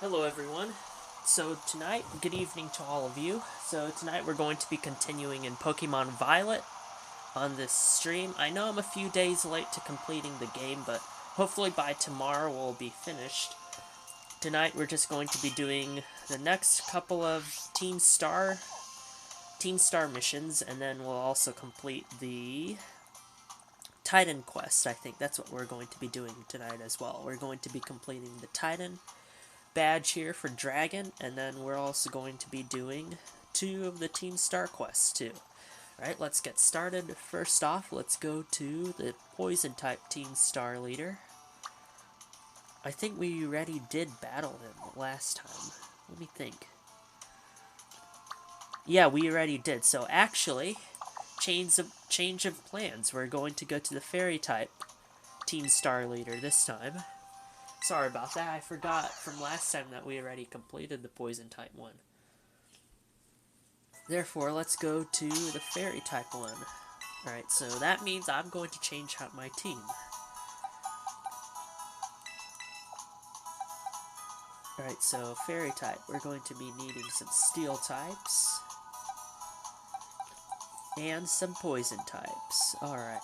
Hello everyone. So tonight, good evening to all of you. So tonight we're going to be continuing in Pokemon Violet on this stream. I know I'm a few days late to completing the game, but hopefully by tomorrow we'll be finished. Tonight we're just going to be doing the next couple of Team Star missions, and then we'll also complete the Titan quest. I think that's what we're going to be doing tonight as well. We're going to be completing the Titan badge here for Dragon, and then we're also going to be doing 2 of the Team Star quests too. Alright, let's get started. First off, let's go to the Poison type Team Star leader. I think we already did battle him last time. Let me think. Yeah, we already did. So actually, change of plans. We're going to go to the Fairy type Team Star leader this time. Sorry about that, I forgot from last time that we already completed the Poison type one. Therefore, let's go to the Fairy type one. Alright, so that means I'm going to change out my team. Alright, so Fairy type, we're going to be needing some Steel types. And some Poison types. Alright.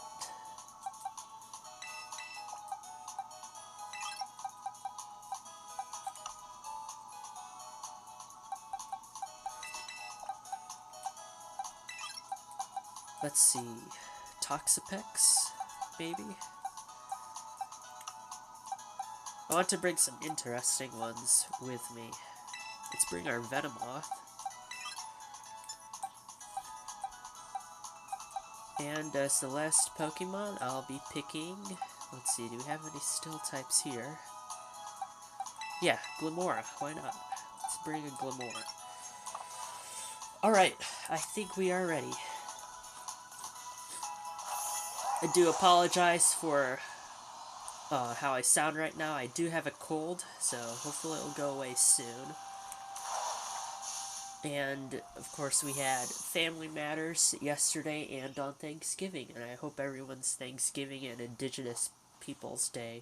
Let's see. Toxapex, maybe? I want to bring some interesting ones with me. Let's bring our Venomoth. And as the last Pokemon, I'll be picking... Let's see, do we have any Steel types here? Yeah, Glimmora, why not? Let's bring a Glimmora. Alright, I think we are ready. I do apologize for how I sound right now. I do have a cold, so hopefully it'll go away soon. And, of course, we had Family Matters yesterday and on Thanksgiving, and I hope everyone's Thanksgiving and Indigenous Peoples Day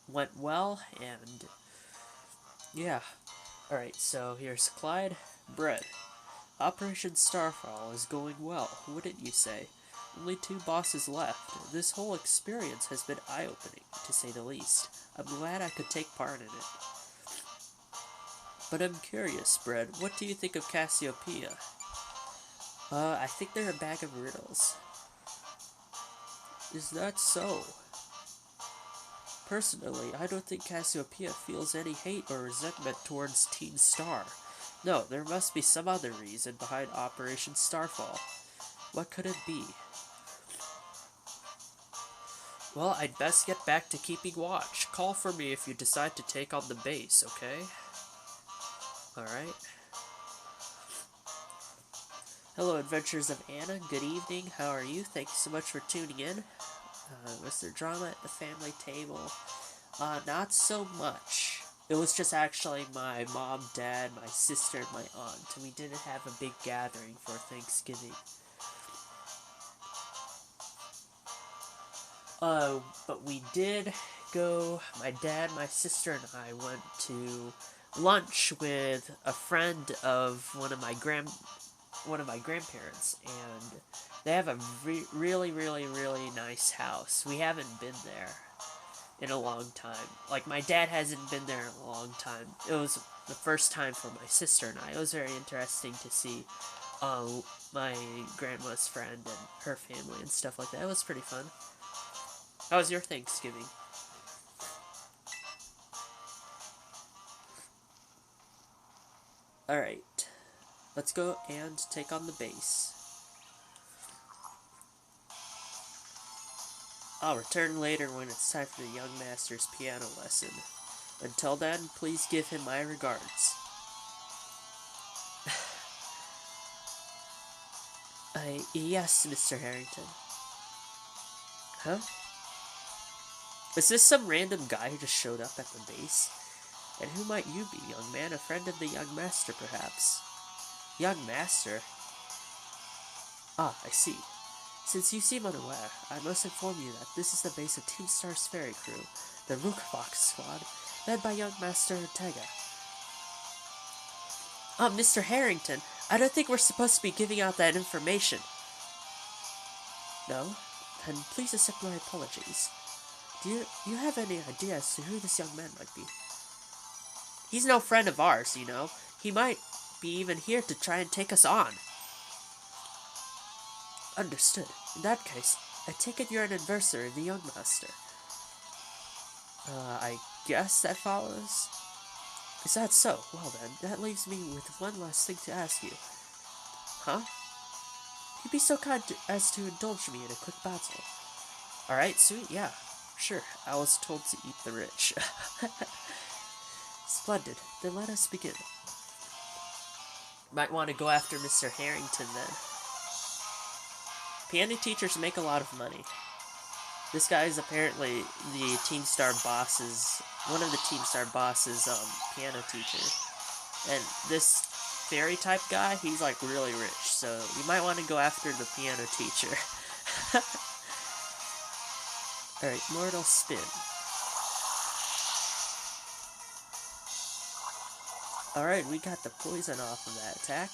went well, and yeah. Alright, so here's Clyde. Brett. Operation Starfall is going well, wouldn't you say? Only 2 bosses left. This whole experience has been eye-opening, to say the least. I'm glad I could take part in it. But I'm curious, Brett, what do you think of Cassiopeia? I think they're a bag of riddles. Is that so? Personally, I don't think Cassiopeia feels any hate or resentment towards Team Star. No, there must be some other reason behind Operation Starfall. What could it be? Well, I'd best get back to keeping watch. Call for me if you decide to take on the base, okay? Alright. Hello, Adventures of Anna. Good evening. How are you? Thank you so much for tuning in. Was there drama at the family table? Not so much. It was just actually my mom, dad, my sister, and my aunt. We didn't have a big gathering for Thanksgiving. But we did go, my dad, my sister, and I went to lunch with a friend of one of my grandparents, and they have a really, really, really nice house. We haven't been there in a long time. Like, my dad hasn't been there in a long time. It was the first time for my sister and I. It was very interesting to see my grandma's friend and her family and stuff like that. It was pretty fun. How was your Thanksgiving? Alright. Let's go and take on the base. I'll return later when it's time for the young master's piano lesson. Until then, please give him my regards. Yes, Mr. Harrington. Huh? Is this some random guy who just showed up at the base? And who might you be, young man? A friend of the young master, perhaps? Young master? Ah, I see. Since you seem unaware, I must inform you that this is the base of Team Star's Fairy Crew, the Rookfox Squad, led by young Master Ortega. Mr. Harrington, I don't think we're supposed to be giving out that information. No? Then please accept my apologies. Do you have any idea as to who this young man might be? He's no friend of ours, you know. He might be even here to try and take us on. Understood. In that case, I take it you're an adversary of the young master. I guess that follows. Is that so? Well then, that leaves me with one last thing to ask you. Huh? You'd be so kind as to indulge me in a quick battle. Alright, sweet, yeah. Sure, I was told to eat the rich. Splendid. Then let us begin. Might want to go after Mr. Harrington then. Piano teachers make a lot of money. This guy is apparently the Team Star boss's, one of the Team Star boss's piano teacher. And this fairy type guy, he's like really rich, so you might want to go after the piano teacher. Alright, Mortal Spin. Alright, we got the poison off of that attack.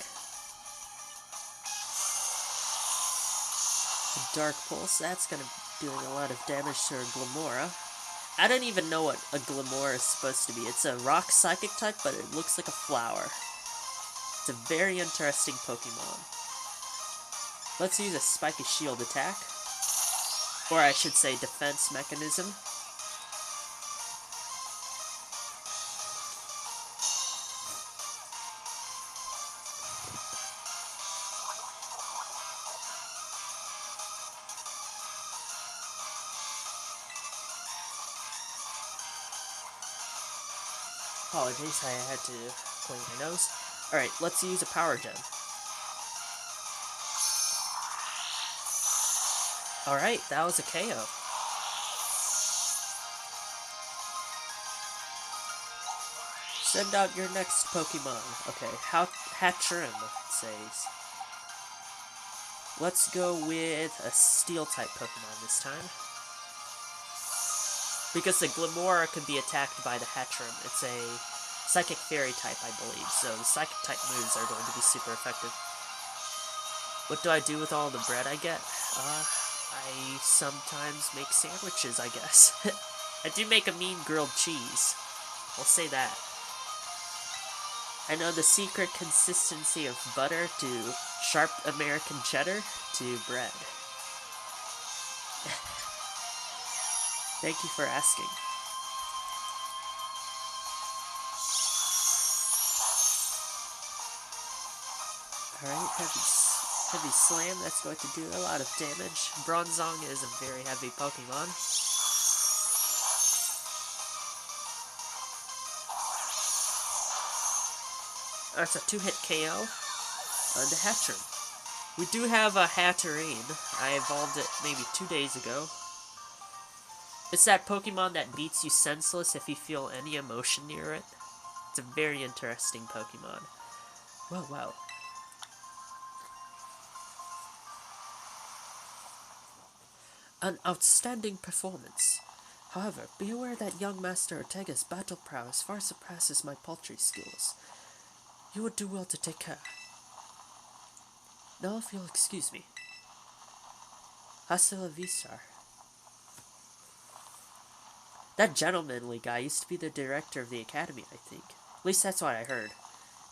Dark Pulse, that's gonna be doing a lot of damage to her Glamora. I don't even know what a Glamora is supposed to be. It's a rock psychic type, but it looks like a flower. It's a very interesting Pokemon. Let's use a Spiky Shield attack. Or I should say defense mechanism. Apologies, I had to clean my nose. Alright, let's use a Power Gem. Alright, that was a KO. Send out your next Pokemon. Okay, Hatchrim, it says. Let's go with a Steel-type Pokemon this time. Because the Glamora can be attacked by the Hatchrim. It's a Psychic Fairy type, I believe, so the Psychic type moves are going to be super effective. What do I do with all the bread I get? I sometimes make sandwiches, I guess. I do make a mean grilled cheese. I'll say that. I know the secret consistency of butter to sharp American cheddar to bread. Thank you for asking. Alright, heavy slam, that's going to do a lot of damage. Bronzong is a very heavy Pokemon. That's a 2-hit KO on the Hatchrim. We do have a Hatterene. I evolved it maybe 2 days ago. It's that Pokemon that beats you senseless if you feel any emotion near it. It's a very interesting Pokemon. Well, wow. An outstanding performance. However, be aware that young Master Ortega's battle prowess far surpasses my paltry skills. You would do well to take care. Now if you'll excuse me. Hasta la vista. That gentlemanly guy used to be the director of the academy, I think. At least that's what I heard.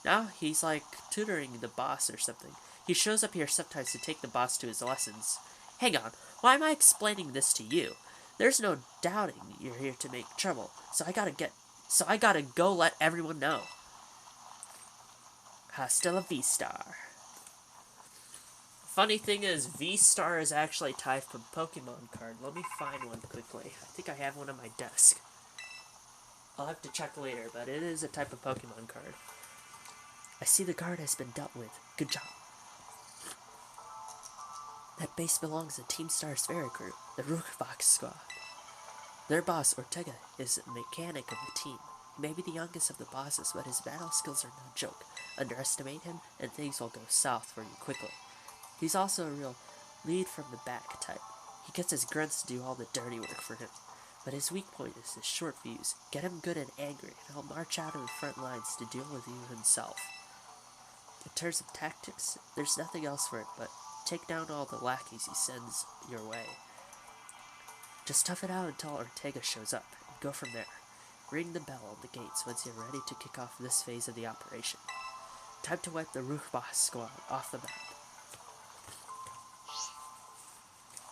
Now he's like tutoring the boss or something. He shows up here sometimes to take the boss to his lessons. Hang on, why am I explaining this to you? There's no doubting you're here to make trouble, so I gotta go let everyone know. Hasta la vista. Funny thing is, V-Star is actually a type of Pokemon card. Let me find one quickly. I think I have one on my desk. I'll have to check later, but it is a type of Pokemon card. I see the card has been dealt with. Good job. That base belongs to Team Star's Fairy Crew, the Rookbox Squad. Their boss, Ortega, is a mechanic of the team. He may be the youngest of the bosses, but his battle skills are no joke. Underestimate him, and things will go south for you quickly. He's also a real lead-from-the-back type. He gets his grunts to do all the dirty work for him. But his weak point is his short fuse. Get him good and angry, and he'll march out of the front lines to deal with you himself. In terms of tactics, there's nothing else for it but take down all the lackeys he sends your way. Just tough it out until Ortega shows up, and go from there. Ring the bell on the gates once you're ready to kick off this phase of the operation. Time to wipe the Ruchbach squad off the map.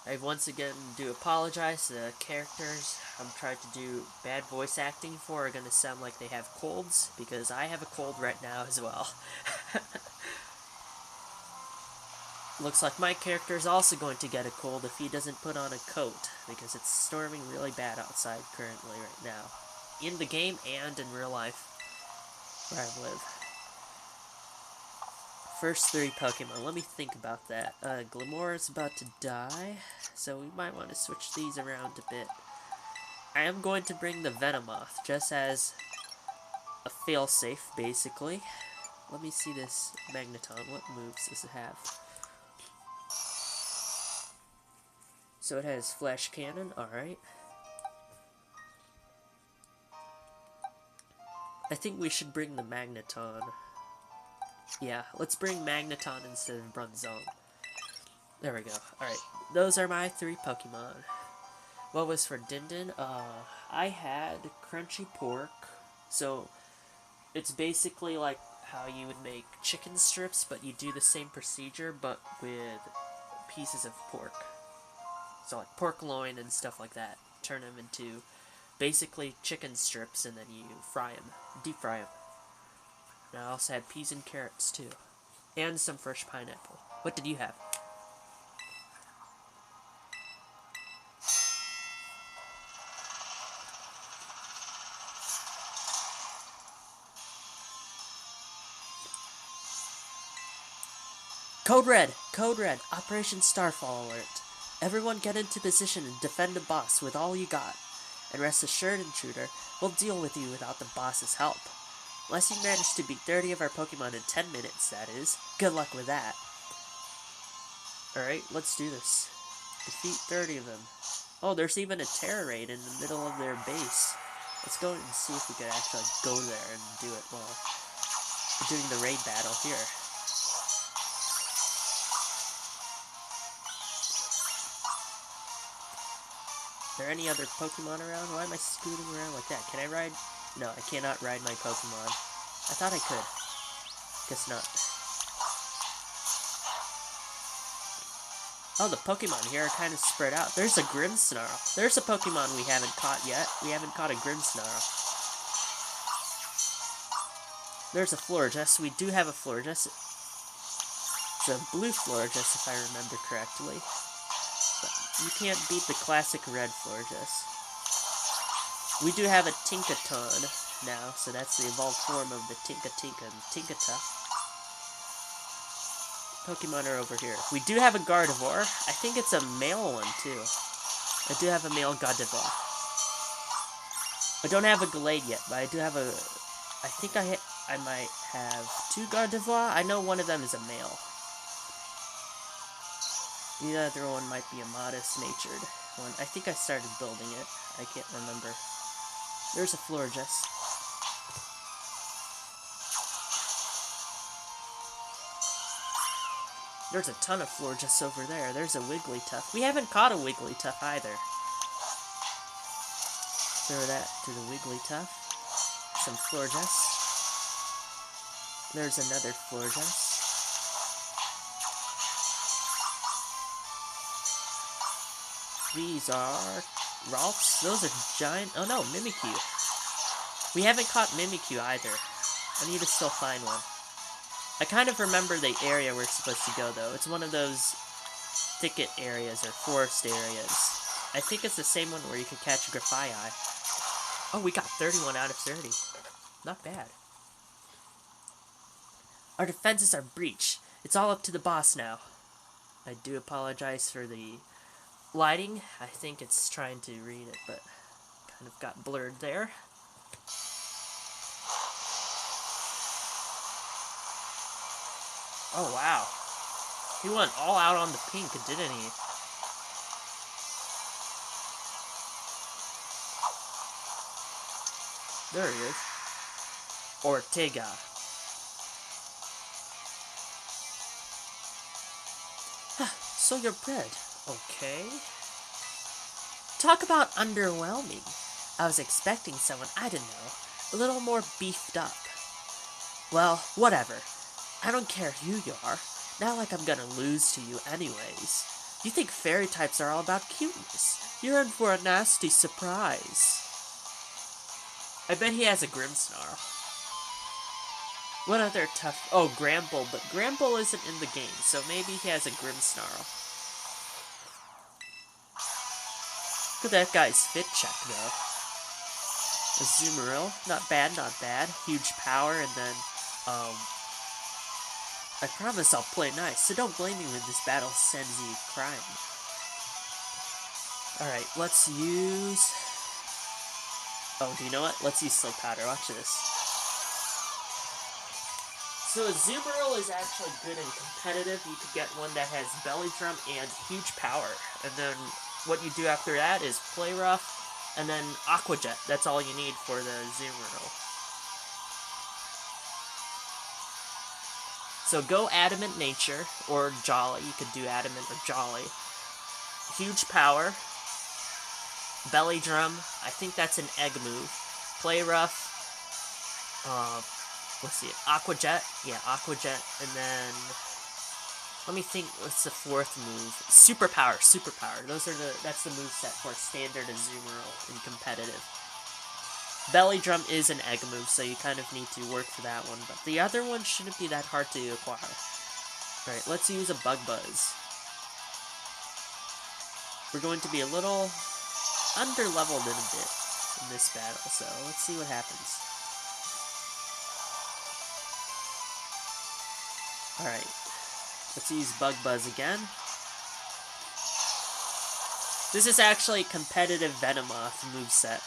I once again do apologize. The characters I'm trying to do bad voice acting for are going to sound like they have colds, because I have a cold right now as well. Looks like my character is also going to get a cold if he doesn't put on a coat, because it's storming really bad outside currently right now. In the game and in real life, where I live. First 3 Pokemon, let me think about that. Glimmer is about to die, so we might want to switch these around a bit. I am going to bring the Venomoth, just as a failsafe, basically. Let me see this Magneton. What moves does it have? So it has Flash Cannon, alright. I think we should bring the Magneton. Yeah, let's bring Magneton instead of Brunzone. There we go. Alright, those are my 3 Pokemon. What was for Din? I had Crunchy Pork. So, it's basically like how you would make chicken strips, but you do the same procedure, but with pieces of pork. So like pork loin and stuff like that. Turn them into basically chicken strips, and then you fry them. Deep fry them. And I also had peas and carrots, too. And some fresh pineapple. What did you have? Code Red! Code Red! Operation Starfall alert. Everyone get into position and defend the boss with all you got. And rest assured, intruder, we'll deal with you without the boss's help. Unless you manage to beat 30 of our Pokemon in 10 minutes, that is. Good luck with that. Alright, let's do this. Defeat 30 of them. Oh, there's even a Terra Raid in the middle of their base. Let's go and see if we can actually go there and do it while we're doing the raid battle here. Are there any other Pokemon around? Why am I scooting around like that? Can I ride? No, I cannot ride my Pokemon. I thought I could. Guess not. Oh, the Pokemon here are kind of spread out. There's a Grimmsnarl. There's a Pokemon we haven't caught yet. We haven't caught a Grimmsnarl. There's a Florges. We do have a Florges. It's a blue Florges, if I remember correctly. But you can't beat the classic red Florges. We do have a Tinkaton now, so that's the evolved form of the Tinkatinka and Tinkata. Pokemon are over here. We do have a Gardevoir. I think it's a male one, too. I do have a male Gardevoir. I don't have a Gallade yet, but I do have a... I think I might have 2 Gardevoir. I know one of them is a male. The other one might be a modest-natured one. I think I started building it. I can't remember. There's a Florges. There's a ton of Florges over there. There's a Wigglytuff. We haven't caught a Wigglytuff either. Throw that to the Wigglytuff. Some Florges. There's another Florges. These are Ralphs. Those are giant... Oh no, Mimikyu. We haven't caught Mimikyu either. I need to still find one. I kind of remember the area we're supposed to go, though. It's one of those thicket areas or forest areas. I think it's the same one where you could catch a Grafaiai. Oh, we got 31 out of 30. Not bad. Our defenses are breached. It's all up to the boss now. I do apologize for the lighting. I think it's trying to read it, but kind of got blurred there. Oh, wow. He went all out on the pink, didn't he? There he is. Ortega. So you're bred. Okay. Talk about underwhelming. I was expecting someone, I don't know, a little more beefed up. Well, whatever. I don't care who you are. Not like I'm gonna lose to you anyways. You think fairy types are all about cuteness. You're in for a nasty surprise. I bet he has a Grimmsnarl. What other tough... Oh, Gramble, but Gramble isn't in the game, so maybe he has a Grimmsnarl. Look at that guy's fit check, though. Azumarill, not bad, not bad. Huge power, and then, I promise I'll play nice, so don't blame me when this battle sends you crying. Alright, let's use... Oh, do you know what? Let's use Slate Powder, watch this. So Azumarill is actually good and competitive. You could get one that has Belly Drum and huge power. And then what you do after that is Play Rough, and then Aqua Jet. That's all you need for the Azumarill. So go Adamant Nature, or Jolly. You could do Adamant or Jolly. Huge power. Belly Drum. I think that's an egg move. Play Rough. Let's see. Aqua Jet. Yeah, Aqua Jet. And then... Let me think, what's the fourth move? Superpower, Superpower. That's the moveset for standard Azumarill in competitive. Belly Drum is an egg move, so you kind of need to work for that one, but the other one shouldn't be that hard to acquire. Alright, let's use a Bug Buzz. We're going to be a little under-leveled in a bit in this battle, so let's see what happens. Alright. Let's use Bug Buzz again. This is actually competitive Venomoth moveset.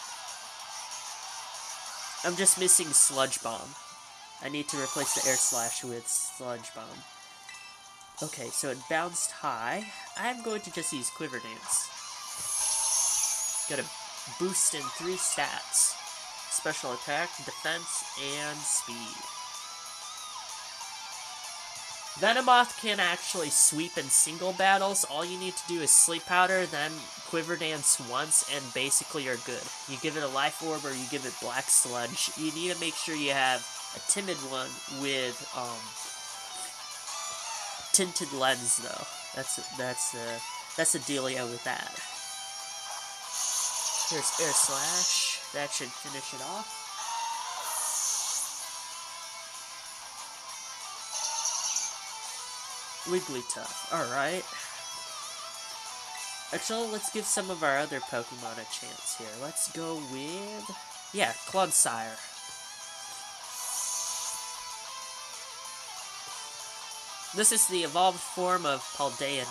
I'm just missing Sludge Bomb. I need to replace the Air Slash with Sludge Bomb. Okay, so it bounced high. I'm going to just use Quiver Dance. Got a boost in 3 stats. Special attack, defense, and speed. Venomoth can actually sweep in single battles. All you need to do is Sleep Powder, then Quiver Dance once, and basically you're good. You give it a Life Orb or you give it Black Sludge. You need to make sure you have a Timid one with Tinted Lens, though. That's the dealio with that. Here's Air Slash. That should finish it off. Wigglytuff. Alright. Actually, let's give some of our other Pokemon a chance here. Let's go with... Yeah, Clodsire. This is the evolved form of Paldean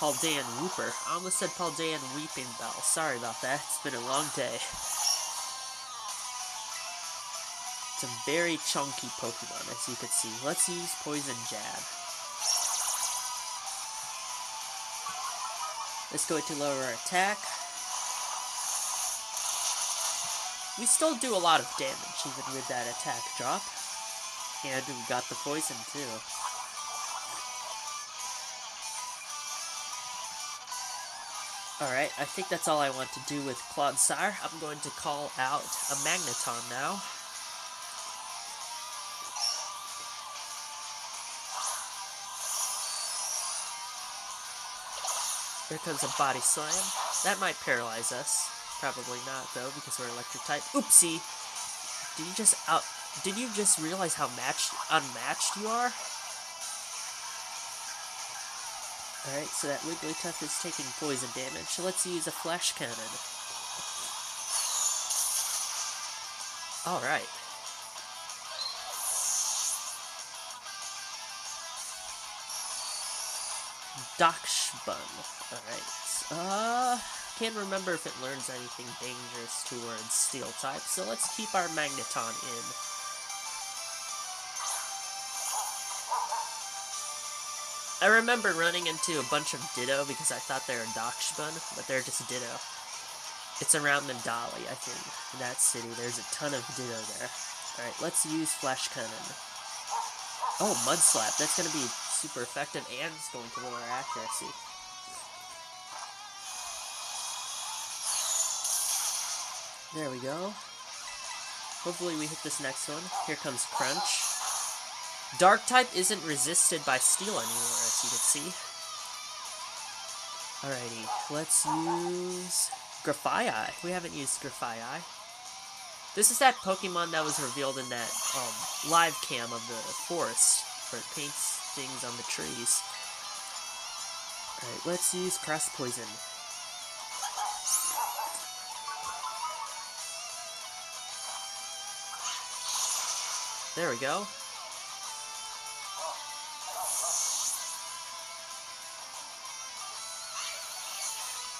Wooper. I almost said Paldean Weeping Bell. Sorry about that. It's been a long day. It's a very chunky Pokemon, as you can see. Let's use Poison Jab. Let's go to lower our attack. We still do a lot of damage, even with that attack drop. And we got the poison, too. Alright, I think that's all I want to do with Clodsire. I'm going to call out a Magneton now. Here comes a Body Slam. That might paralyze us. Probably not, though, because we're electric type. Oopsie! Did you just realize how unmatched you are? Alright, so that Wigglytuff is taking poison damage. So let's use a Flash Cannon. Alright. Dachshund. Alright. Can't remember if it learns anything dangerous towards Steel type, so let's keep our Magneton in. I remember running into a bunch of Ditto because I thought they were Dachshund, but they're just Ditto. It's around Mandali, I think. In that city, there's a ton of Ditto there. Alright, let's use Flash Cannon. Oh, Mud Slap. That's going to be super effective and it's going to lower accuracy. There we go. Hopefully we hit this next one. Here comes Crunch. Dark type isn't resisted by Steel anymore, as you can see. Alrighty, let's use Grafaiai. We haven't used Grafaiai. This is that Pokemon that was revealed in that live cam of the forest, where it paints things on the trees. Alright, let's use Cross Poison. There we go.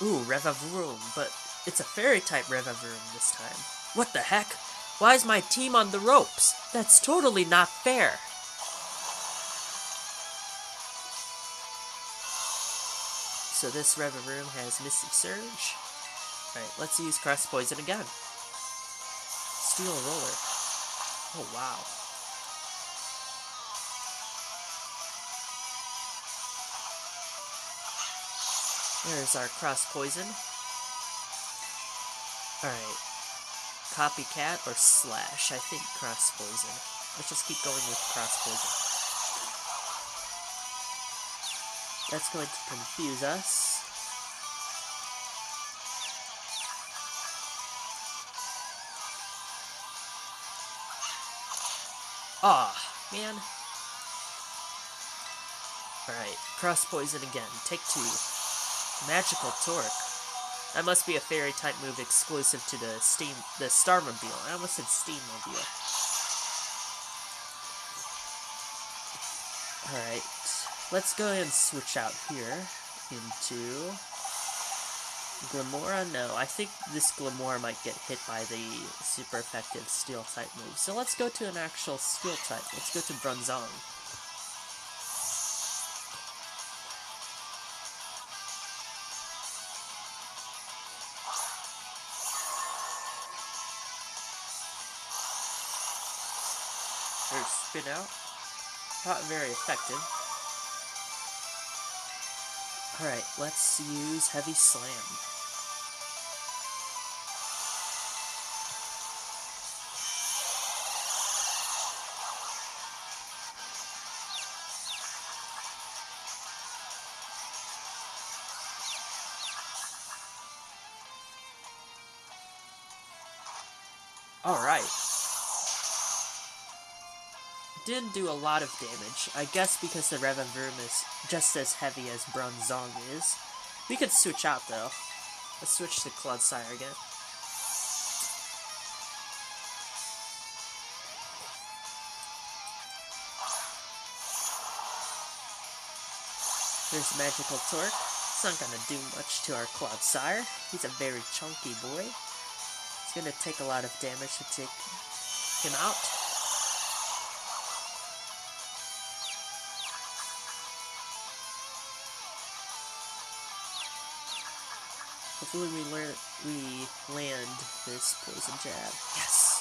Ooh, Revavroom, but it's a Fairy-type Revavroom this time. What the heck? Why is my team on the ropes? That's totally not fair. So this Revavroom has Misty Surge. Alright, let's use Cross Poison again. Steel Roller. Oh, wow. There's our Cross Poison. Alright. Copycat or Slash? I think Cross Poison. Let's just keep going with Cross Poison. That's going to confuse us. Aw, man. Alright, Cross Poison again. Take 2. Magical Torque. That must be a Fairy-type move exclusive to the Starmobile. I almost said Steammobile. Alright, let's go ahead and switch out here into Glimmora. No, I think this Glimmora might get hit by the super effective Steel-type move. So let's go to an actual Steel-type. Let's go to Bronzong. There's Spin Out. Not very effective. Alright, let's use Heavy Slam. Alright. Didn't do a lot of damage. I guess because the Revavroom is just as heavy as Bronzong is. We could switch out though. Let's switch to Clodsire again. There's Magical Torque. It's not gonna do much to our Clodsire. He's a very chunky boy. It's gonna take a lot of damage to take him out. Hopefully we land this Poison Jab. Yes!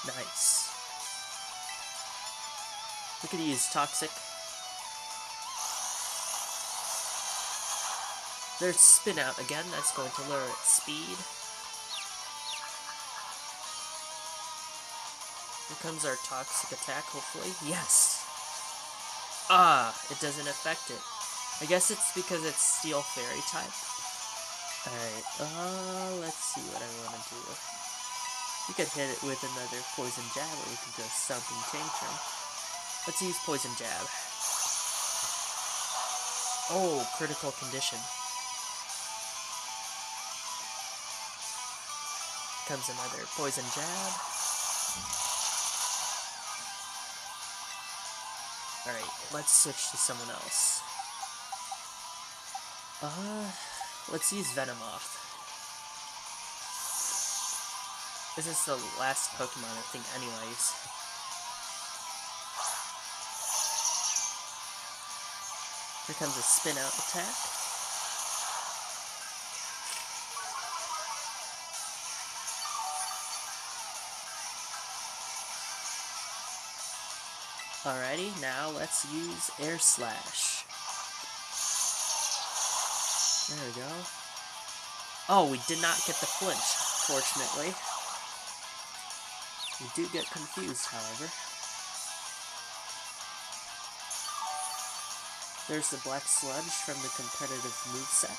Nice. We could use Toxic. There's Spin Out again. That's going to lower its speed. Here comes our Toxic attack, hopefully. Yes! Ah, it doesn't affect it. I guess it's because it's Steel Fairy type. Alright, let's see what I want to do. We could hit it with another Poison Jab, or we could go Stomping Tantrum. Let's use Poison Jab. Oh, critical condition. Comes another Poison Jab. Alright, let's switch to someone else. Let's use Venomoth. This is the last Pokemon, I think, anyways. Here comes a Spin Out attack. Alrighty, now let's use Air Slash. There we go. Oh, we did not get the flinch, fortunately. We do get confused, however. There's the Black Sludge from the competitive moveset.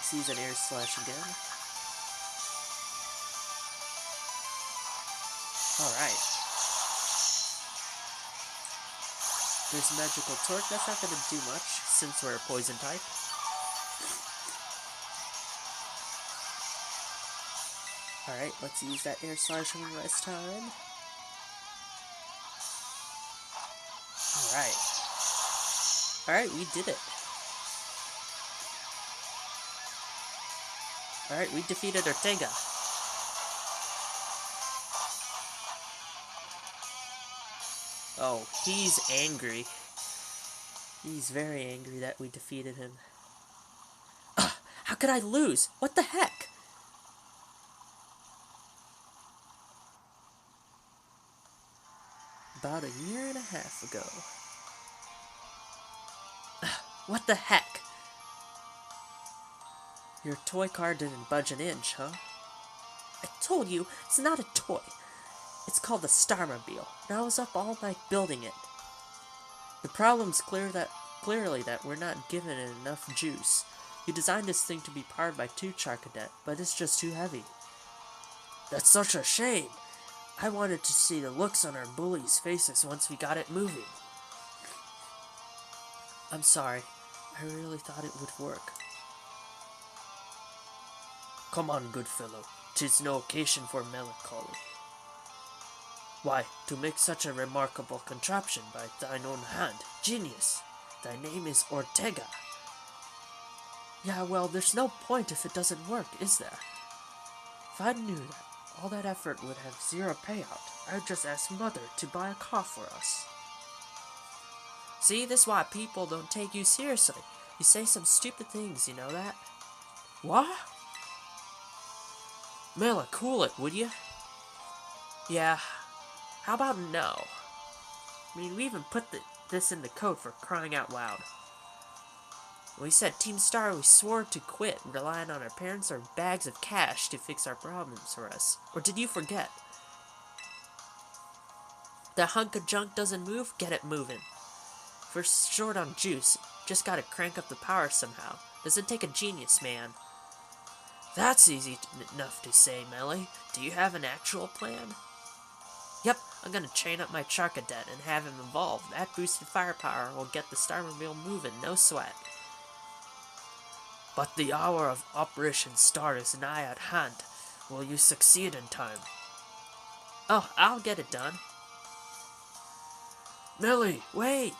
Sees an air slash again. Alright. There's Magical Torque. That's not going to do much, since we're a poison type. Alright, let's use that air slash one last time. Alright. Alright, we did it. Alright, we defeated Ortega. Oh, he's angry. He's very angry that we defeated him. Ugh, how could I lose? What the heck? About a year and a half ago. Ugh, what the heck? Your toy car didn't budge an inch, huh? I told you, it's not a toy. It's called the Starmobile, and I was up all night building it. The problem's clearly that we're not giving it enough juice. You designed this thing to be powered by 2 Charcadet, but it's just too heavy. That's such a shame. I wanted to see the looks on our bullies' faces once we got it moving. I'm sorry. I really thought it would work. Come on, good fellow. 'Tis no occasion for melancholy. Why, to make such a remarkable contraption by thine own hand, genius. Thy name is Ortega. Yeah, well, there's no point if it doesn't work, is there? If I knew that all that effort would have zero payout, I'd just ask Mother to buy a car for us. See, this is why people don't take you seriously. You say some stupid things, you know that? What? Mela, cool it, would you? Yeah. How about no? I mean, we even put this in the code for crying out loud. When we said Team Star, we swore to quit relying on our parents or bags of cash to fix our problems for us. Or did you forget? That hunk of junk doesn't move? Get it moving. If we're short on juice, just gotta crank up the power somehow. Doesn't take a genius, man. That's easy enough to say, Melly. Do you have an actual plan? Yep, I'm gonna chain up my Charcadet and have him evolve. That boosted firepower will get the Starmobile moving, no sweat. But the hour of Operation Star is nigh at hand. Will you succeed in time? Oh, I'll get it done. Millie, wait!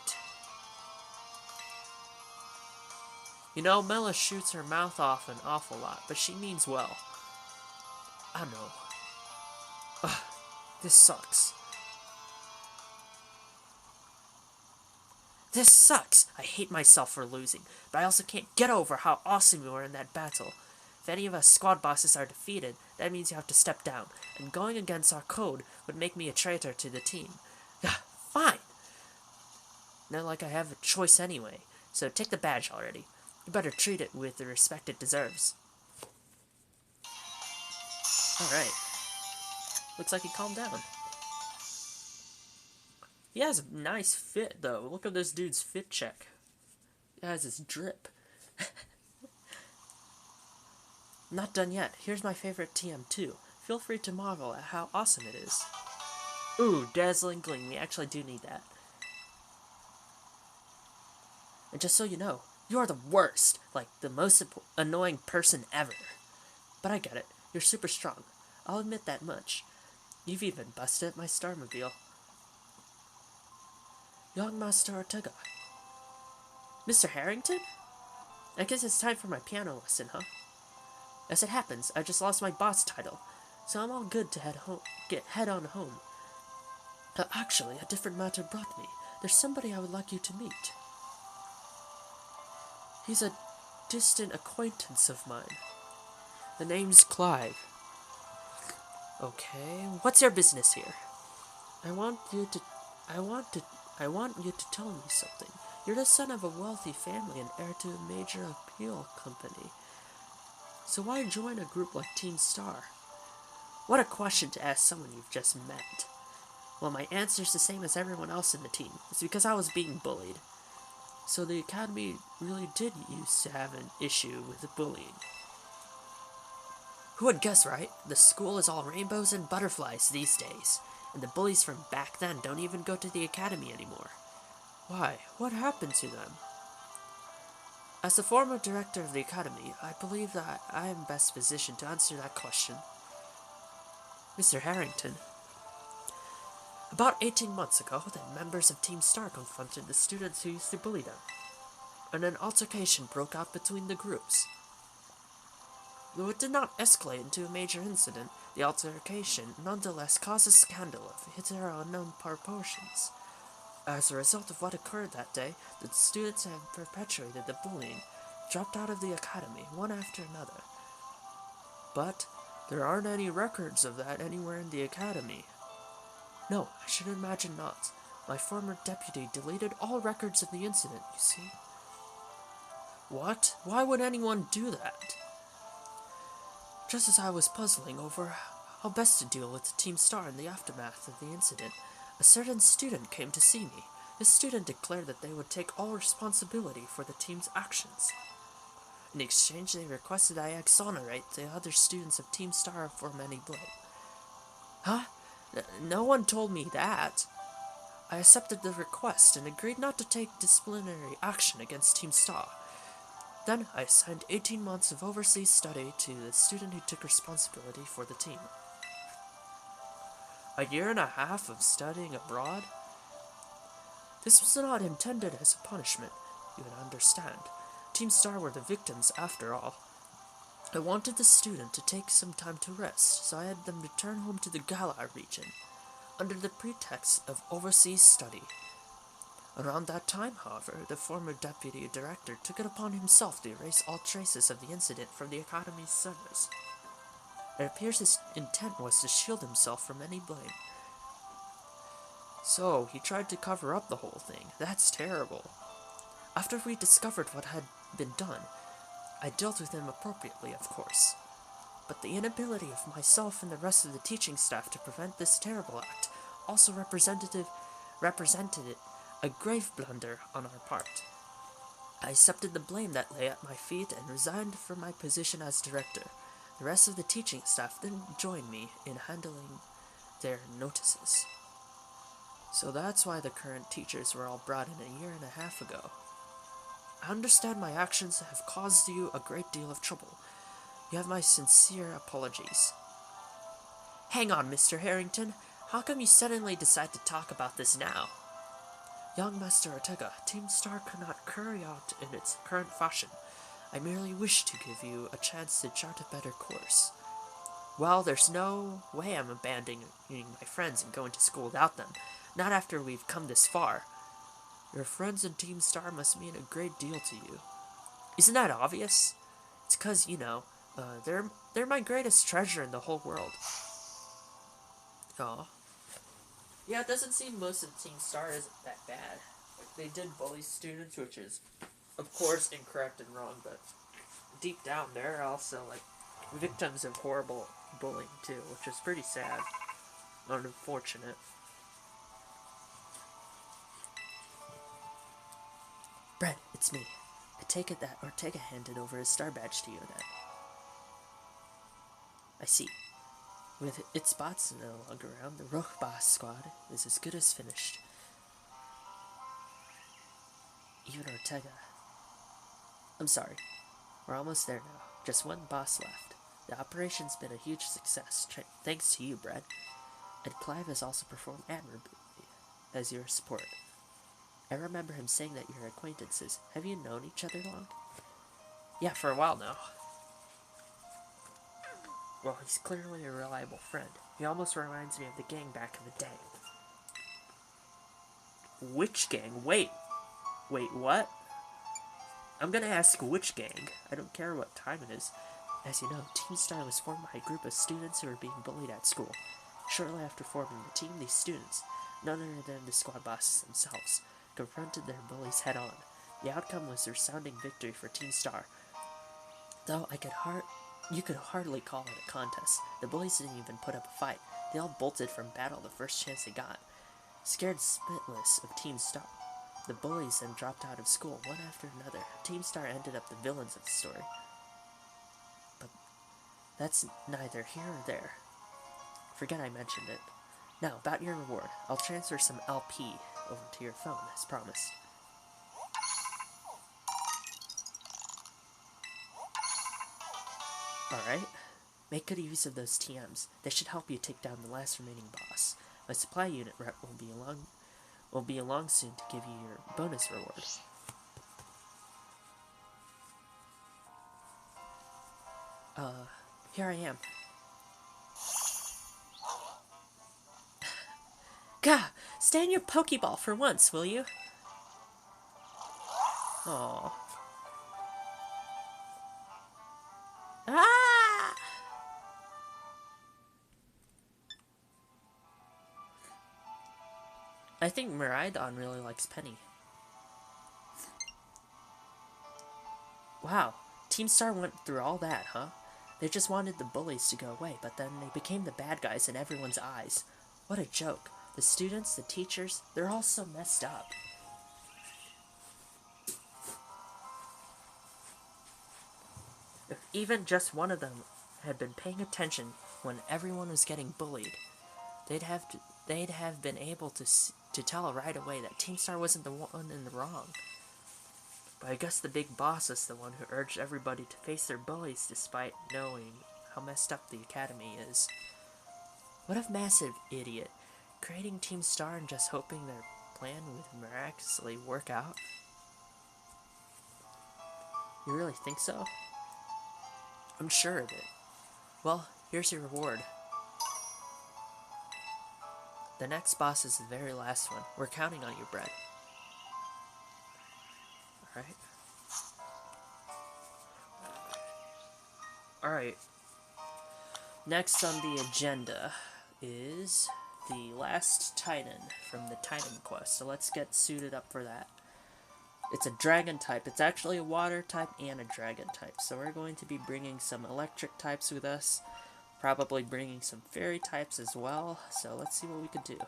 You know, Mela shoots her mouth off an awful lot, but she means well. I know. Ugh, this sucks. This sucks! I hate myself for losing, but I also can't get over how awesome you were in that battle. If any of us squad bosses are defeated, that means you have to step down, and going against our code would make me a traitor to the team. Fine! Not like I have a choice anyway, so take the badge already. You better treat it with the respect it deserves. Alright. Looks like he calmed down. He has a nice fit, though. Look at this dude's fit check. He has his drip. Not done yet. Here's my favorite TM2. Feel free to marvel at how awesome it is. Ooh, Dazzling Gleam. We actually do need that. And just so you know, you're the worst. Like, the most annoying person ever. But I get it. You're super strong. I'll admit that much. You've even busted my Starmobile. Young Master Ortega. Mr. Harrington? I guess it's time for my piano lesson, huh? As it happens, I just lost my boss title, so I'm all good to head on home. Actually, a different matter brought me. There's somebody I would like you to meet. He's a distant acquaintance of mine. The name's Clive. Okay, what's your business here? I want you to tell me something. You're the son of a wealthy family and heir to a major appeal company. So why join a group like Team Star? What a question to ask someone you've just met. Well, my answer's the same as everyone else in the team. It's because I was being bullied. So the academy really did used to have an issue with bullying. Who would guess, right? The school is all rainbows and butterflies these days, and the bullies from back then don't even go to the academy anymore. Why? What happened to them? As the former director of the academy, I believe that I am best positioned to answer that question. Mr. Harrington. About 18 months ago, the members of Team Star confronted the students who used to bully them, and an altercation broke out between the groups. Though it did not escalate into a major incident, the altercation nonetheless caused a scandal of hitherto unknown proportions. As a result of what occurred that day, the students who had perpetuated the bullying dropped out of the academy, one after another. But there aren't any records of that anywhere in the academy. No, I should imagine not. My former deputy deleted all records of the incident, you see. What? Why would anyone do that? Just as I was puzzling over how best to deal with Team Star in the aftermath of the incident, a certain student came to see me. This student declared that they would take all responsibility for the team's actions. In exchange, they requested I exonerate the other students of Team Star from any blame. Huh? No one told me that. I accepted the request and agreed not to take disciplinary action against Team Star. Then I assigned 18 months of overseas study to the student who took responsibility for the team. A year and a half of studying abroad? This was not intended as a punishment, you would understand. Team Star were the victims after all. I wanted the student to take some time to rest, so I had them return home to the Galar region, under the pretext of overseas study. Around that time, however, the former deputy director took it upon himself to erase all traces of the incident from the academy's servers. It appears his intent was to shield himself from any blame. So, he tried to cover up the whole thing. That's terrible. After we discovered what had been done, I dealt with him appropriately, of course. But the inability of myself and the rest of the teaching staff to prevent this terrible act also represented a grave blunder on our part. I accepted the blame that lay at my feet and resigned from my position as director. The rest of the teaching staff then joined me in handling their notices. So that's why the current teachers were all brought in a year and a half ago. I understand my actions have caused you a great deal of trouble. You have my sincere apologies. Hang on, Mr. Harrington. How come you suddenly decide to talk about this now? Young Master Ortega, Team Star could not carry out in its current fashion. I merely wish to give you a chance to chart a better course. Well, there's no way I'm abandoning my friends and going to school without them. Not after we've come this far. Your friends in Team Star must mean a great deal to you. Isn't that obvious? It's 'cause, they're my greatest treasure in the whole world. Aw. Yeah, it doesn't seem most of Team Star isn't that bad. They did bully students, which is, of course, incorrect and wrong, but deep down they're also, victims of horrible bullying, too, which is pretty sad. Unfortunate. Brett, it's me. I take it that Ortega handed over his star badge to you then. I see. With its spots no longer around, the Rohbas squad is as good as finished. Even Ortega. I'm sorry. We're almost there now. Just one boss left. The operation's been a huge success, thanks to you, Brett. And Clive has also performed admirably as your support. I remember him saying that you're acquaintances. Have you known each other long? Yeah, for a while now. Well, he's clearly a reliable friend. He almost reminds me of the gang back in the day. Which gang? Wait, what? I'm gonna ask which gang. I don't care what time it is. As you know, Team Star was formed by a group of students who were being bullied at school. Shortly after forming the team, these students, none other than the squad bosses themselves, confronted their bullies head-on. The outcome was a resounding victory for Team Star. Though I could You could hardly call it a contest. The bullies didn't even put up a fight. They all bolted from battle the first chance they got, scared spitless of Team Star. The bullies then dropped out of school, one after another. Team Star ended up the villains of the story. But that's neither here or there. Forget I mentioned it. Now, about your reward. I'll transfer some LP over to your phone, as promised. Alright. Make good use of those TMs. They should help you take down the last remaining boss. My supply unit rep will be along soon to give you your bonus reward. Here I am. Gah! Stay in your Pokeball for once, will you? Aww. Ah! I think Miraidon really likes Penny. Wow, Team Star went through all that, huh? They just wanted the bullies to go away, but then they became the bad guys in everyone's eyes. What a joke. The students, the teachers, they're all so messed up. If even just one of them had been paying attention when everyone was getting bullied, they'd have been able to tell right away that Team Star wasn't the one in the wrong. But I guess the big boss is the one who urged everybody to face their bullies despite knowing how messed up the academy is. What a massive idiot. Creating Team Star and just hoping their plan would miraculously work out. You really think so? I'm sure of it. Well, here's your reward. The next boss is the very last one. We're counting on you, Brett. Alright. Alright. Next on the agenda is the last Titan from the Titan Quest. So let's get suited up for that. It's a dragon type. It's actually a water type and a dragon type. So we're going to be bringing some electric types with us. Probably bringing some fairy types as well. So let's see what we can do.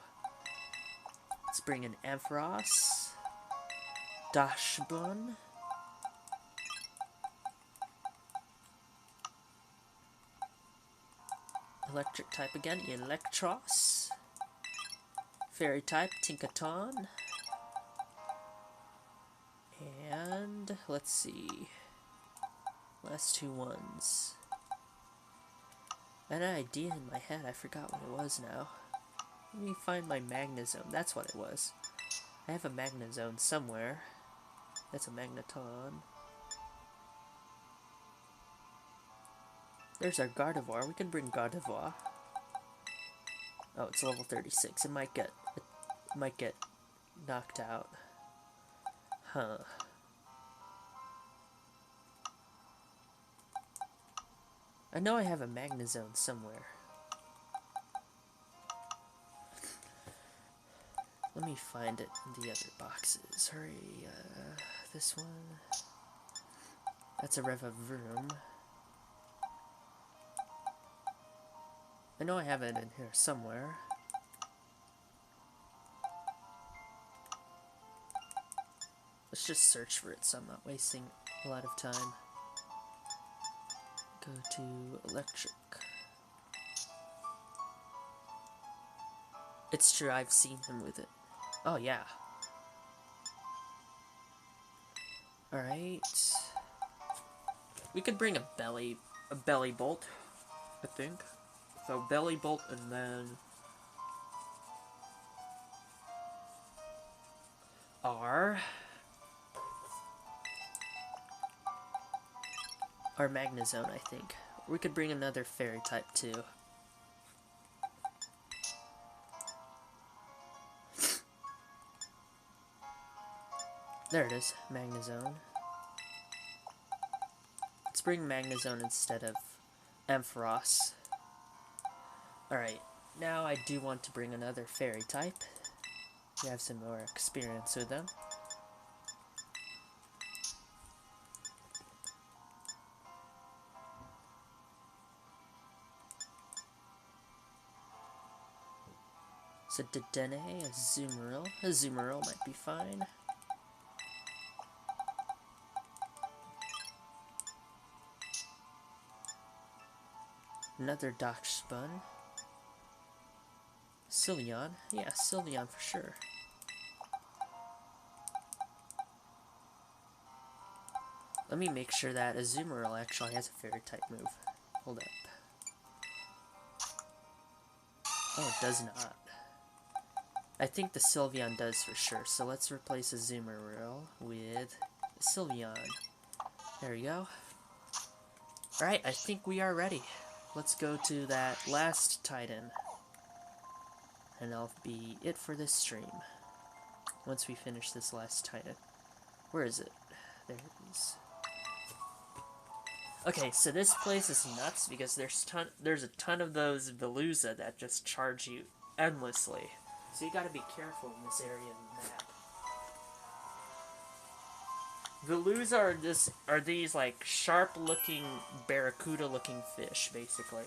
Let's bring in Ampharos. Dachshund. Electric type again, Electros. Fairy type, Tinkaton. And let's see. Last two ones. An idea in my head, I forgot what it was now. Let me find my Magnezone, that's what it was. I have a Magnezone somewhere. That's a Magneton. There's our Gardevoir. We can bring Gardevoir. Oh, it's level 36. It might get knocked out. Huh. I know I have a Magnezone somewhere. Let me find it in the other boxes. Hurry, this one. That's a Revavroom. I know I have it in here somewhere. Let's just search for it so I'm not wasting a lot of time. Go to electric. It's true, I've seen him with it. Oh yeah. Alright. We could bring a belly bolt, I think. So belly bolt and then our Magnezone, I think. We could bring another fairy type too. There it is, Magnezone. Let's bring Magnezone instead of Ampharos. Alright, now I do want to bring another fairy type. We have some more experience with them. So Dedenne, a Azumarill. A Azumarill might be fine. Another Darkspun. Sylveon. Yeah, Sylveon for sure. Let me make sure that Azumarill actually has a fairy type move. Hold up. Oh, it does not. I think the Sylveon does for sure, so let's replace Azumarill with Sylveon. There we go. Alright, I think we are ready. Let's go to that last Titan. And that'll be it for this stream. Once we finish this last Titan. Where is it? There it is. Okay, so this place is nuts because there's a ton of those Veluza that just charge you endlessly. So you gotta be careful in this area of the map. Veluza are these like sharp looking barracuda looking fish, basically.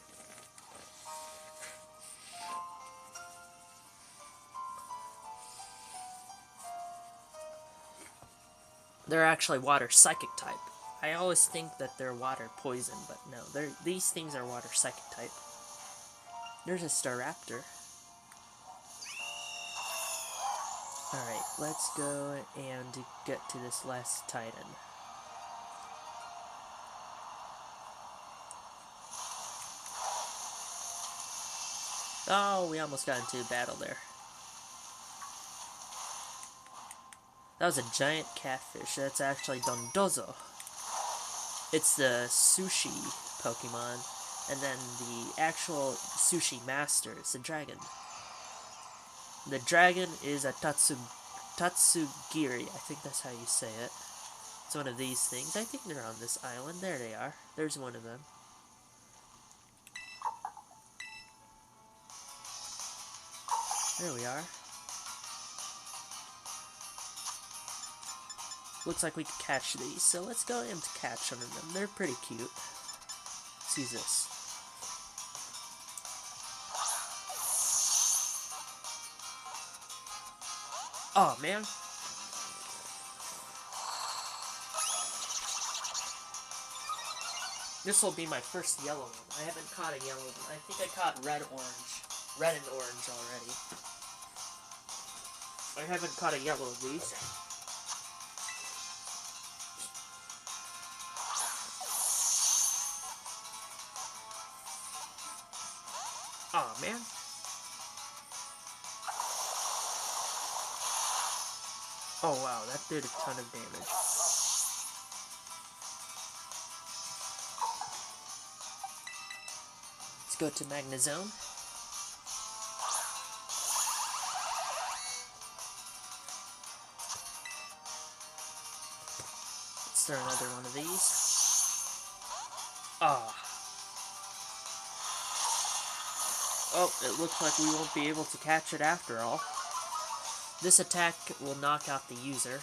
They're actually water psychic type. I always think that they're water poison, but no, these things are water psychic type. There's a Staraptor. Alright, let's go and get to this last Titan. Oh, we almost got into a battle there. That was a giant catfish. That's actually Dondozo. It's the sushi Pokemon, and then the actual sushi master is the dragon. The dragon is a Tatsugiri. I think that's how you say it. It's one of these things. I think they're on this island. There they are. There's one of them. There we are. Looks like we could catch these, so let's go and catch some of them. They're pretty cute. Let's use this. Oh man. This will be my first yellow one. I haven't caught a yellow one. I think I caught red and orange already. I haven't caught a yellow of these. Oh man. Oh wow, that did a ton of damage. Let's go to Magnezone. Let's throw another one of these. Ah. Oh, it looks like we won't be able to catch it after all. This attack will knock out the user.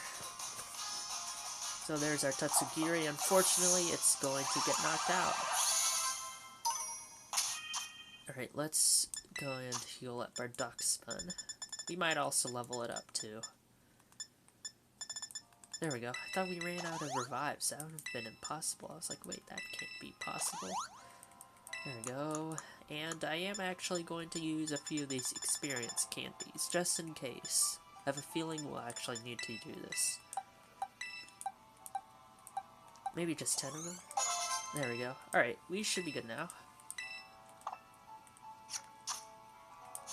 So there's our Tatsugiri. Unfortunately, it's going to get knocked out. Alright, let's go and heal up our Darkspun. We might also level it up too. There we go. I thought we ran out of revives. That would have been impossible. I was like, wait, that can't be possible. There we go. And I am actually going to use a few of these experience candies, just in case. I have a feeling we'll actually need to do this. Maybe just 10 of them? There we go. Alright, we should be good now.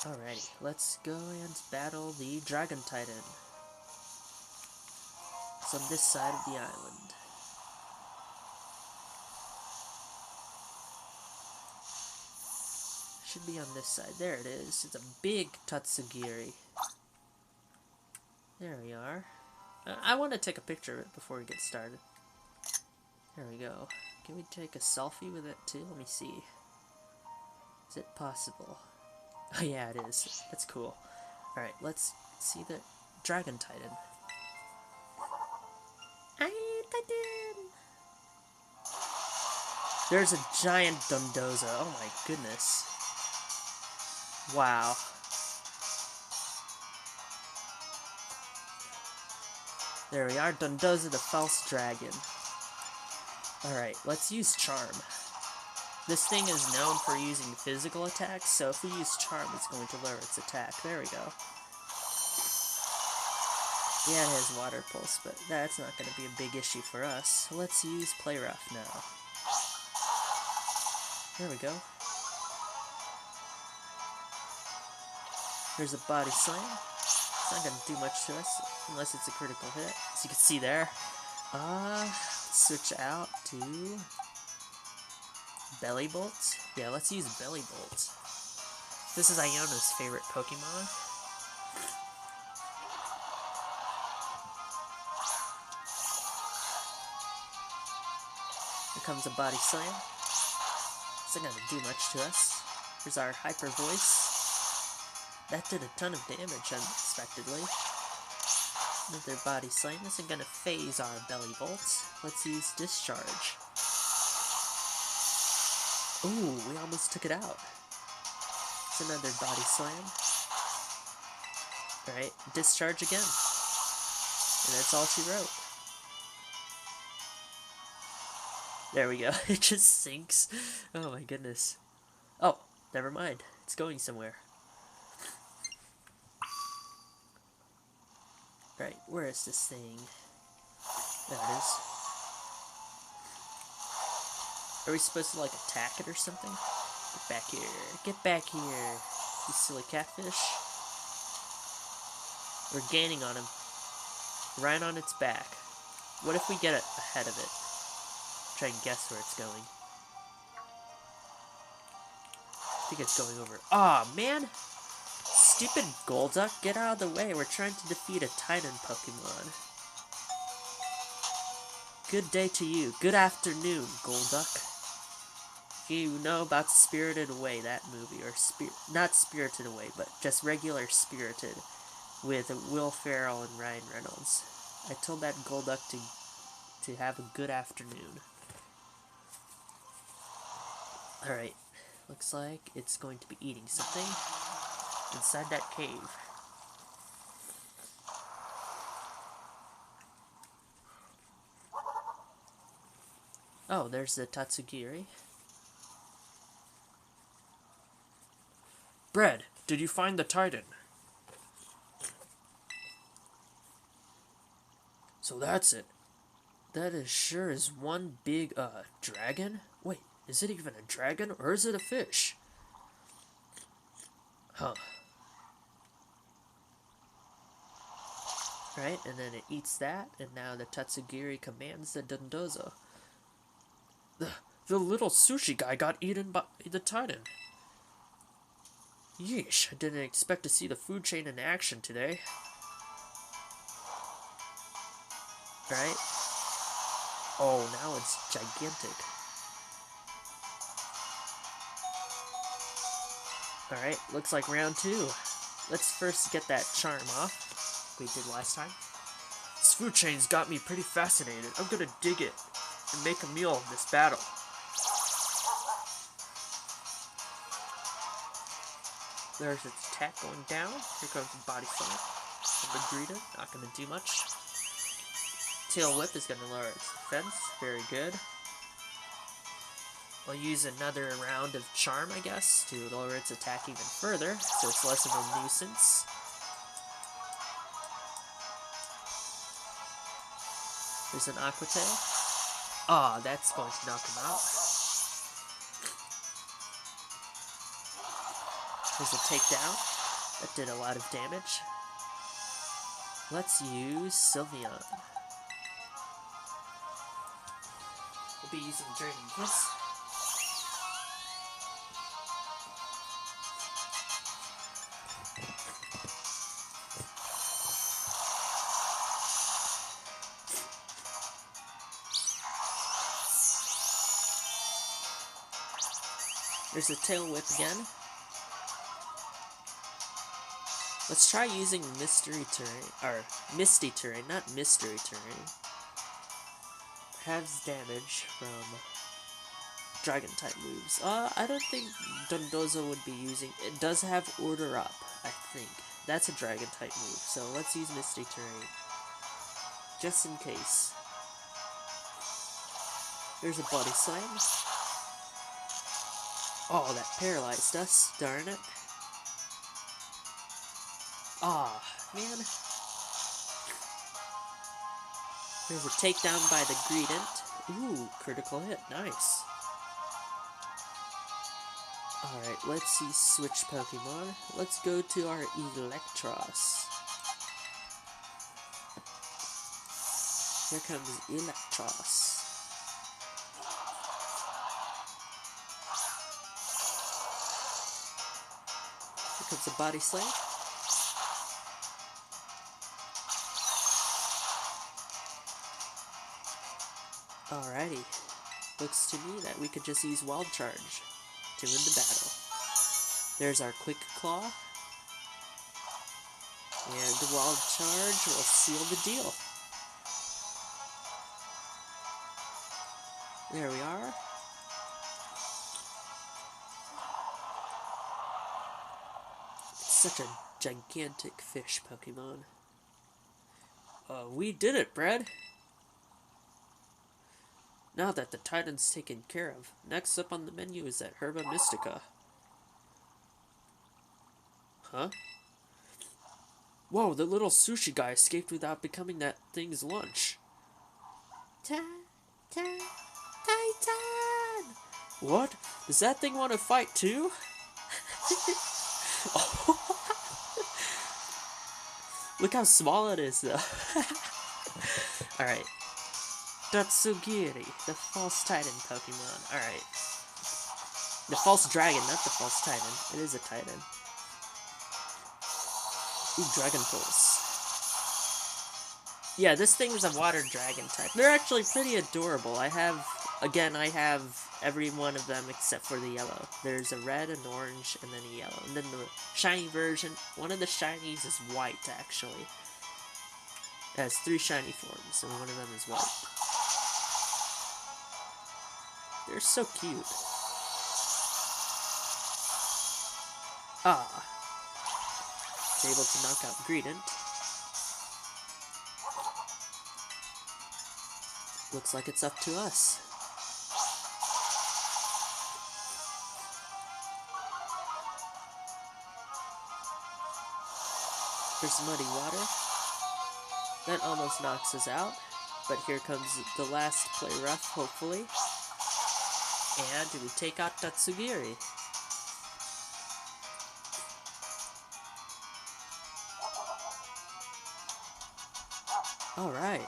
Alrighty, let's go and battle the Dragon Titan. It's on this side of the island. Should be on this side. There it is. It's a big Tatsugiri. There we are. I want to take a picture of it before we get started. There we go. Can we take a selfie with it too? Let me see. Is it possible? Oh yeah, it is. That's cool. Alright, let's see the Dragon Titan. Titan! There's a giant Dondozo. Oh my goodness. Wow. There we are, Dondozo the False Dragon. Alright, let's use Charm. This thing is known for using physical attacks, so if we use Charm, it's going to lower its attack. There we go. Yeah, it has Water Pulse, but that's not going to be a big issue for us. So let's use Play Rough now. There we go. There's a Body Slam. It's not going to do much to us, unless it's a critical hit. As you can see there. Switch out to Belly Bolt. Yeah, let's use Belly Bolt. This is Iono's favorite Pokemon. Here comes a Body Slam. It's not going to do much to us. Here's our Hyper Voice. That did a ton of damage unexpectedly. Another Body Slam. This isn't going to phase our Belly Bolt. Let's use Discharge. Ooh, we almost took it out. It's another Body Slam. Alright, Discharge again. And that's all she wrote. There we go. It just sinks. Oh my goodness. Oh, never mind. It's going somewhere. Right, where is this thing? There it is. Are we supposed to, like, attack it or something? Get back here. Get back here, you silly catfish. We're gaining on him. Right on its back. What if we get it ahead of it? Try and guess where it's going. I think it's going over. Aw, man! Stupid Golduck, get out of the way. We're trying to defeat a Titan Pokemon. Good day to you. Good afternoon, Golduck. You know about Spirited Away, that movie, or not Spirited Away, but just regular Spirited, with Will Ferrell and Ryan Reynolds. I told that Golduck to have a good afternoon. Alright, looks like it's going to be eating something inside that cave. Oh, there's the Tatsugiri. Bread, did you find the Titan? So that's it. That is sure is one big, dragon? Wait, is it even a dragon, or is it a fish? Huh. Right, and then it eats that, and now the Tatsugiri commands the Dondozo. The little sushi guy got eaten by the Titan. Yeesh, I didn't expect to see the food chain in action today. Right? Oh, now it's gigantic. Alright, looks like round 2. Let's first get that charm off. We did last time. This food chain's got me pretty fascinated. I'm gonna dig it and make a meal of this battle. There's its attack going down. Here comes the Body Slam. Magrita, not gonna do much. Tail Whip is gonna lower its defense. Very good. I'll use another round of Charm, I guess, to lower its attack even further, so it's less of a nuisance. There's an Aqua Tail. Ah, that's going to knock him out. There's a takedown. That did a lot of damage. Let's use Sylveon. We'll be using Draining Kiss. There's a Tail Whip again. Let's try using Mystery Terrain, or Misty Terrain, not Mystery Terrain. Halves damage from Dragon-type moves. I don't think Dondozo would be using... It does have Order Up, I think. That's a Dragon-type move, so let's use Misty Terrain. just in case. There's a body slam. Oh, that paralyzed us, darn it. Aw, man. There's a takedown by the Greedent. Ooh, critical hit, nice. Alright, let's see, switch Pokemon. Let's go to our Eelektross. Here comes Eelektross. Here comes a body slam. Alrighty. Looks to me that we could just use Wild Charge to win the battle. There's our Quick Claw. And the Wild Charge will seal the deal. There we are. It's such a gigantic fish Pokemon. We did it, Brad. Now that the Titan's taken care of, next up on the menu is that Herba Mystica. Huh? Whoa, the little sushi guy escaped without becoming that thing's lunch. Titan! What? Does that thing want to fight too? Oh. Look how small it is, though. Alright. Tatsugiri, the false Titan Pokemon. Alright. The false dragon, not the false Titan. It is a Titan. Ooh, Dragon Pulse. Yeah, this thing was a water dragon type. They're actually pretty adorable. I have every one of them except for the yellow. There's a red, an orange, and then a yellow. And then the shiny version, one of the shinies is white, actually. It has 3 shiny forms, and one of them is white. They're so cute. Ah. It's able to knock out Greedent. Looks like it's up to us. There's muddy water. That almost knocks us out. But here comes the last play rough, hopefully. And we take out Tatsugiri. Alright.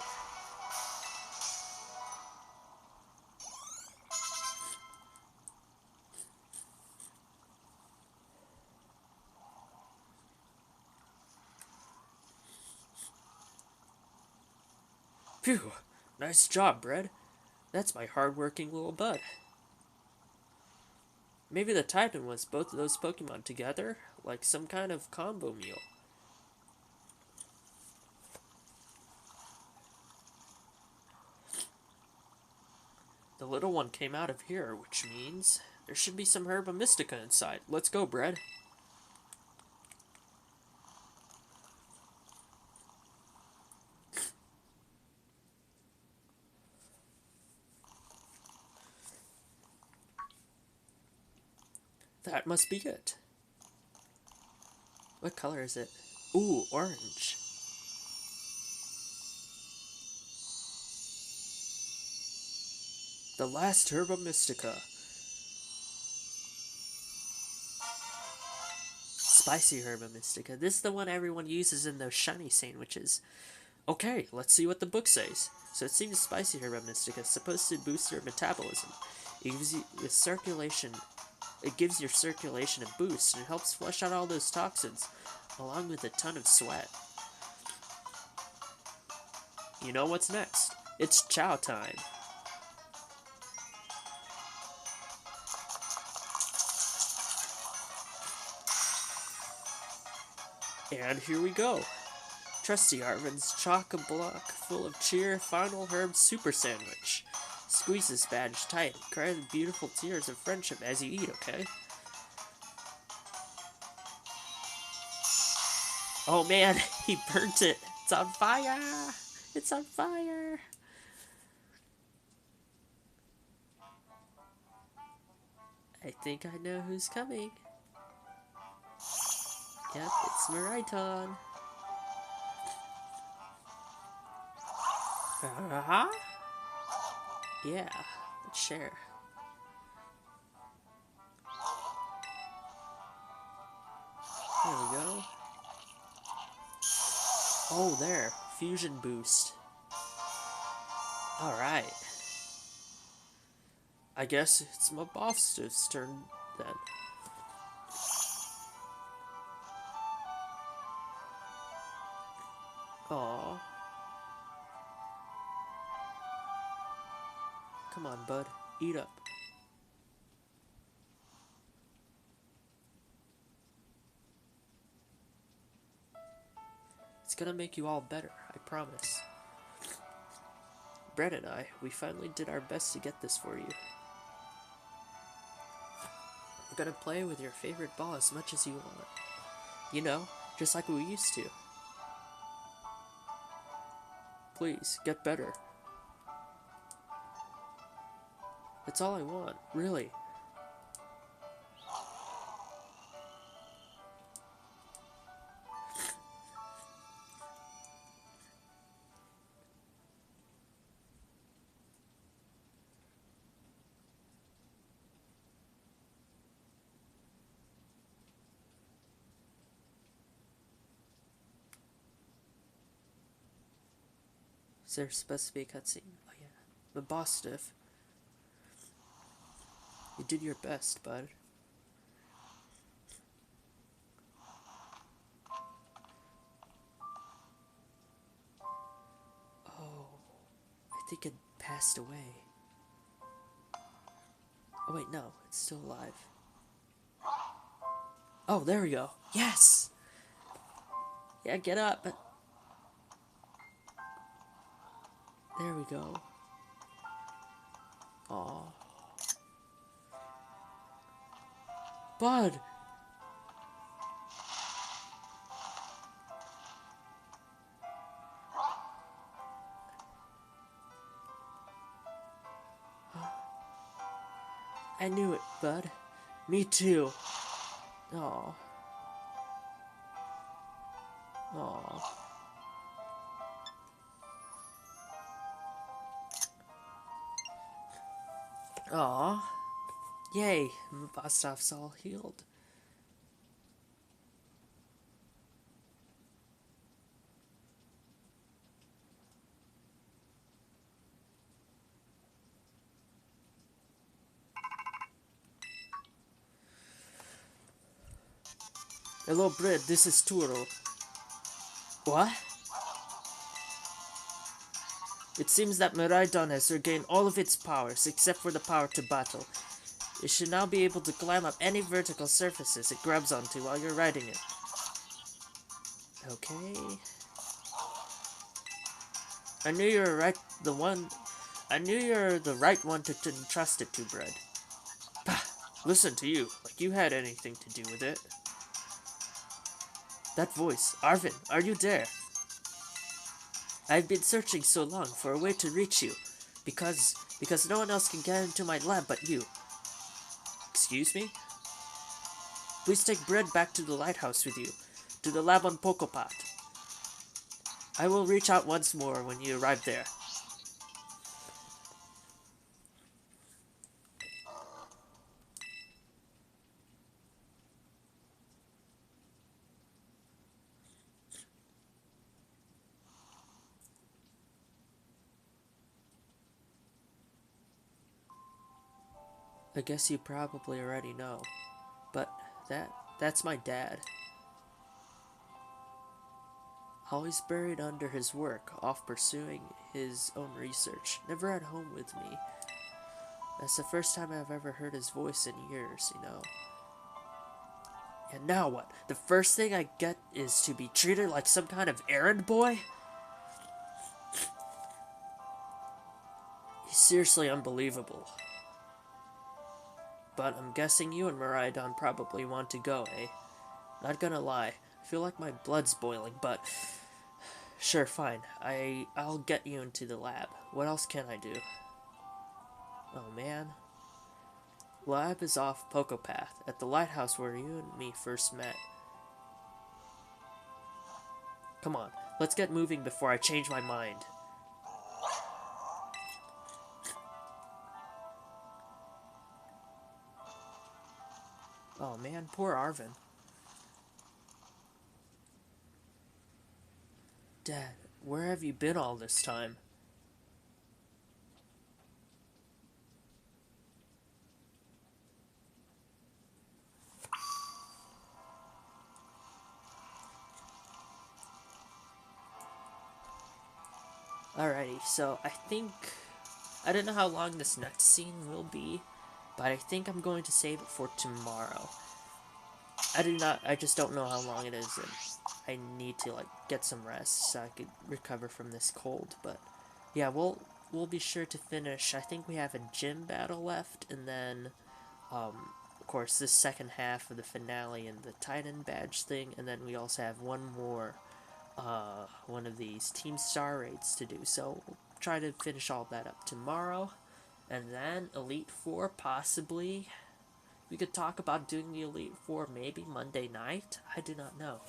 Phew, nice job, Bread. That's my hard-working little bud. Maybe the Titan was both of those Pokemon together, like some kind of combo meal. The little one came out of here, which means there should be some Herba Mystica inside. Let's go, Bread. That must be it. What color is it? Ooh, orange. The last Herba Mystica. Spicy Herba Mystica. This is the one everyone uses in those shiny sandwiches. Okay, let's see what the book says. So it seems Spicy Herba Mystica is supposed to boost your metabolism. It gives you the circulation. It gives your circulation a boost and helps flush out all those toxins, along with a ton of sweat. You know what's next? It's chow time. And here we go. Trusty Arvin's chock-a-block full of cheer final herb super sandwich. Squeeze this badge tight and cry the beautiful tears of friendship as you eat, okay? Oh man, he burnt it. It's on fire! It's on fire! I think I know who's coming. Yep, it's Miraidon. Uh-huh. Yeah, let's share. There we go. Oh, there. Fusion boost. Alright. I guess it's my boss's turn then. Aww. Come on, bud. Eat up. It's gonna make you all better, I promise. Brett and I, we finally did our best to get this for you. We're gonna play with your favorite ball as much as you want. You know, just like we used to. Please, get better. That's all I want, really. Is there supposed to be a cutscene? Oh yeah. The boss stuff. You did your best, bud. Oh, I think it passed away. Oh wait, no, it's still alive. Oh, there we go. Yes! Yeah, get up. There we go. Aw. Bud! I knew it, bud. Me too. Aw. Aw. Aw. Yay, Bostov's all healed. Hello, Brett, this is Turo. What? It seems that Miraidon has regained all of its powers, except for the power to battle. It should now be able to climb up any vertical surfaces it grabs onto while you're riding it. Okay. I knew you were I knew you're the right one to entrust it to, Brett. Bah! Listen to you, like you had anything to do with it. That voice, Arven, are you there? I've been searching so long for a way to reach you, because no one else can get into my lab but you. Excuse me? Please take Brett back to the lighthouse with you, to the lab on Pokopat. I will reach out once more when you arrive there. I guess you probably already know, but that's my dad. Always buried under his work, off pursuing his own research, never at home with me. That's the first time I've ever heard his voice in years, you know. And now what? The first thing I get is to be treated like some kind of errand boy? He's seriously unbelievable. But I'm guessing you and Miraidon probably want to go, eh? Not gonna lie, I feel like my blood's boiling, but Sure, fine. I'll get you into the lab. What else can I do? Oh man. Lab is off Pocopath, at the lighthouse where you and me first met. Come on, let's get moving before I change my mind. Oh man, poor Arvin. Dad, where have you been all this time? Alrighty, so I don't know how long this next scene will be, but I think I'm going to save it for tomorrow. I just don't know how long it is, and I need to, like, get some rest so I could recover from this cold, but yeah, we'll be sure to finish. I think we have a gym battle left, and then, of course, this second half of the finale and the Titan badge thing, and then we also have one more, one of these Team Star raids to do, so we'll try to finish all that up tomorrow, and then Elite Four, possibly. We could talk about doing the Elite Four maybe Monday night. I do not know.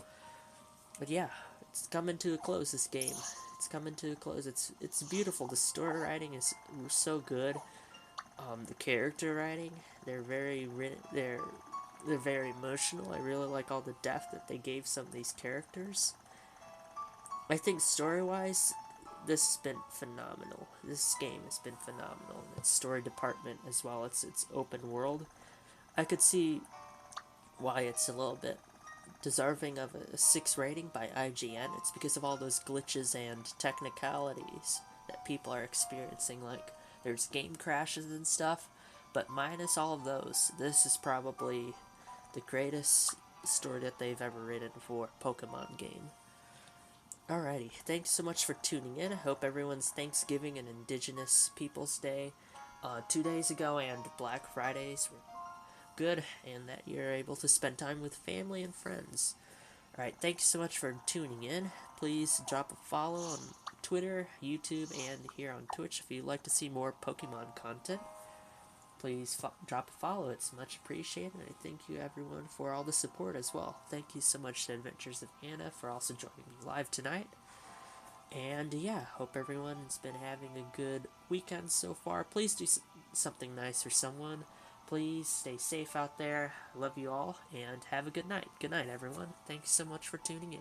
But yeah, it's coming to a close, this game. It's coming to a close. It's beautiful. The story writing is so good. The character writing, they're very emotional. I really like all the depth that they gave some of these characters. I think story-wise, this has been phenomenal. This game has been phenomenal. Its story department as well. It's open world. I could see why it's a little bit deserving of a 6 rating by IGN. It's because of all those glitches and technicalities that people are experiencing. Like, there's game crashes and stuff, but minus all of those, this is probably the greatest story that they've ever written for a Pokemon game. Alrighty, thanks so much for tuning in. I hope everyone's Thanksgiving and Indigenous Peoples Day 2 days ago and Black Fridays were good, and that you're able to spend time with family and friends. Alright, thanks so much for tuning in. Please drop a follow on Twitter, YouTube, and here on Twitch if you'd like to see more Pokemon content. Please drop a follow, it's much appreciated, and I thank you everyone for all the support as well. Thank you so much to Adventures of Anna for also joining me live tonight. And yeah, hope everyone's been having a good weekend so far. Please do something nice for someone. Please stay safe out there. I love you all, and have a good night. Good night, everyone. Thanks so much for tuning in.